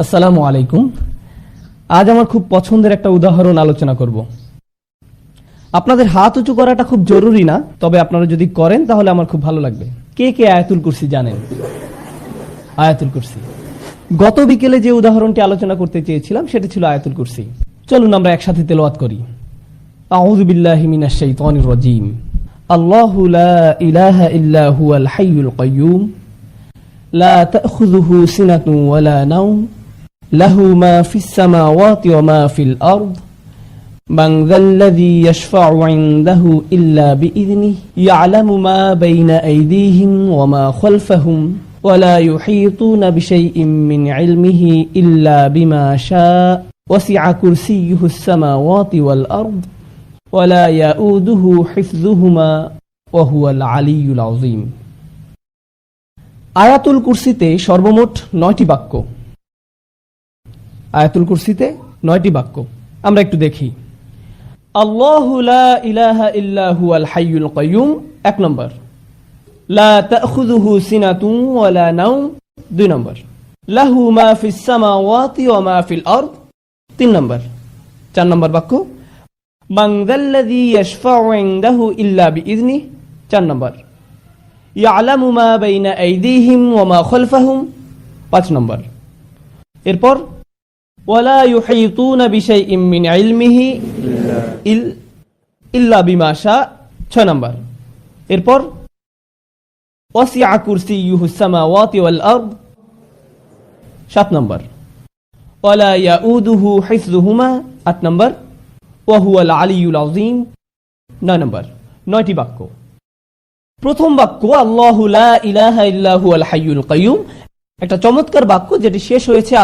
আসসালামু আলাইকুম। আজ আমার খুব পছন্দের একটা উদাহরণ আলোচনা করব। আপনাদের হাত উঁচু করাটা খুব জরুরি না, তবে আপনারা যদি করেন তাহলে আমার খুব ভালো লাগবে। কে কে আয়াতুল কুরসি জানেন? আয়াতুল কুরসি। গত বিকেলে যে উদাহরণটি আলোচনা করতে চেয়েছিলাম সেটা ছিল আয়াতুল কুরসি। চলুন আমরা একসাথে তেলাওয়াত করি। আউযু বিল্লাহি মিনাশ শাইতানির রাজীম। আল্লাহু লা ইলাহা ইল্লা হুয়াল হাইয়ুল কাইয়্যুম লা তাখুযুহু সিনাতুন ওয়ালা নাওম লাহু মা ফিস সামাওয়াতি ওয়া মা ফিল আরদ মান যাল্লাযী ইয়াশফা'ু 'ইনদাহু ইল্লা বিইযনিহি ইয়া'লামু মা বাইনা আইদিহিম ওয়া মা খালফাহুম ওয়া লা ইউহীতুনা বিশাইইন মিন 'ইলমিহি ইল্লা বিমা শা'a ওয়াসি'a কুরসিয়্যুহুস সামাওয়াতি ওয়াল আরদ ওয়া লা ইয়াউদুহু হিফযুহুমা ওয়া হুয়াল আলিয়্যুল আযীম। আয়াতুল কুরসিতে সর্বমোট 9টি বাক্য। আয়াতুল কুরসিতে 9টি বাক্য আমরা একটু দেখি। আল্লাহু লা ইলাহা ইল্লা হুয়াল হাইয়ুল কাইয়্যুম 1 নম্বর। লা তাখুযুহু সিনাতুন ওয়ালা নাওম 2 নম্বর। লাহু মা ফিস সামাওয়াতি ওয়া মা ফিল আরদ 3 নম্বর। 4 নম্বর বাক্য মান যাল্লাযী ইয়াশফা'ু 'ইনদাহু ইল্লা বিইযনিহি 4 নম্বর। ইয়া'লামু মা বাইনা আইদিহিম ওয়া মা খালফাহুম 5 নম্বর। এরপর ওয়ালা ইউহীতুনা বিশাইইন মিন ইলমিহি ইল্লা বিমা শা'a 6 নম্বর। এরপর ওয়াসি'a কুরসিয়্যুহুস সামাওয়াতি ওয়াল আরদ 7 নম্বর। ওয়ালা ইয়াউদুহু হিফযুহুমা 8 নম্বর। ওয়া হুয়াল আলিয়্যুল আযীম 9 নম্বর। 9টি বাক্য। প্রথম বাক্য আল্লাহু লা ইলাহা ইল্লা হুয়াল হাইয়ুল কাইয়্যুম, একটা চমৎকার বাক্য যেটি শেষ হয়েছে